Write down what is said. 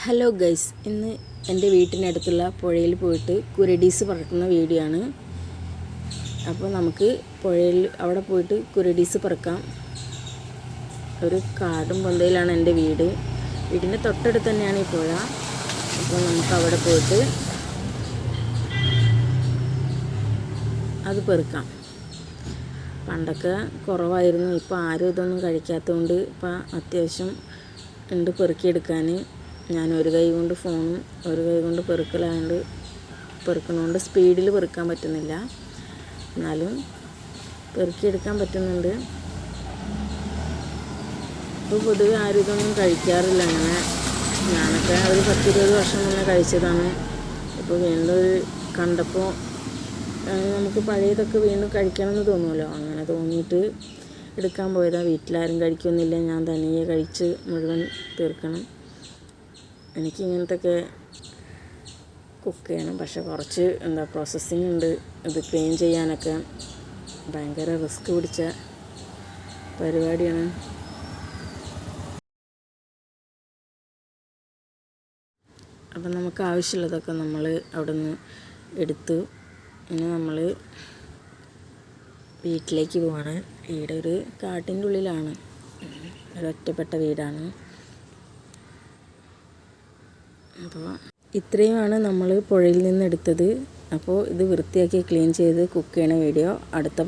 Hello guys, ഇന്ന് എൻ്റെ വീട്ടിനടുത്തുള്ള പുഴയിൽ പോയിട്ട് കുരടീസ് പറക്കുന്ന വീഡിയോ ആണ്. അപ്പോൾ നമുക്ക് പുഴയിൽ അവിടെ പോയിട്ട് കുരടീസ് പറക്കാം. ഒരു കാടും പൊന്തയിലാണ് എൻ്റെ വീട്. വീടിൻ്റെ തൊട്ടടുത്ത് തന്നെയാണ് ഈ പുഴ. അപ്പോൾ നമുക്ക് അവിടെ പോയിട്ട് അത് പെറുക്കാം. പണ്ടൊക്കെ കുറവായിരുന്നു, ഇപ്പോൾ ആരും ഇതൊന്നും കഴിക്കാത്തതുകൊണ്ട് ഇപ്പോൾ അത്യാവശ്യം ഉണ്ട് പെറുക്കിയെടുക്കാൻ. ഞാൻ ഒരു കൈ കൊണ്ട് ഫോണും ഒരു കൈ കൊണ്ട് പെറുക്കണോണ്ട് സ്പീഡിൽ പെറുക്കാൻ പറ്റുന്നില്ല, എന്നാലും പെറുക്കിയെടുക്കാൻ പറ്റുന്നുണ്ട്. ഇപ്പോൾ പൊതുവെ ആരും ഇതൊന്നും കഴിക്കാറില്ല. അങ്ങനെ ഞാനൊക്കെ ഒരു 10-20 വർഷം മുന്നേ കഴിച്ചതാണ്. ഇപ്പോൾ വീണ്ടും കണ്ടപ്പോൾ നമുക്ക് പഴയതൊക്കെ വീണ്ടും കഴിക്കണമെന്ന് തോന്നുമല്ലോ. അങ്ങനെ തോന്നിയിട്ട് എടുക്കാൻ പോയതാണ്. വീട്ടിലാരും കഴിക്കുന്നില്ല, ഞാൻ തനിയെ കഴിച്ച് മുഴുവൻ തീർക്കണം. എനിക്ക് ഇങ്ങനത്തെയൊക്കെ കുക്ക് ചെയ്യണം, പക്ഷെ കുറച്ച് പ്രോസസ്സിങ് ഉണ്ട്. ഇത് ക്ലീൻ ചെയ്യാനൊക്കെ ഭയങ്കര റിസ്ക് പിടിച്ച പരിപാടിയാണ്. അപ്പം നമുക്ക് ആവശ്യമുള്ളതൊക്കെ നമ്മൾ അവിടെ നിന്ന് എടുത്തു. പിന്നെ നമ്മൾ വീട്ടിലേക്ക് പോവാണ്. വീട് ഒരു കാട്ടിൻ്റെ ഉള്ളിലാണ്, ഒരൊറ്റപ്പെട്ട വീടാണ്. അപ്പോൾ ഇത്രയുമാണ് നമ്മൾ പുഴയിൽ നിന്ന് എടുത്തത്. അപ്പോൾ ഇത് വൃത്തിയാക്കി ക്ലീൻ ചെയ്ത് കുക്ക് ചെയ്യണ വീഡിയോ അടുത്ത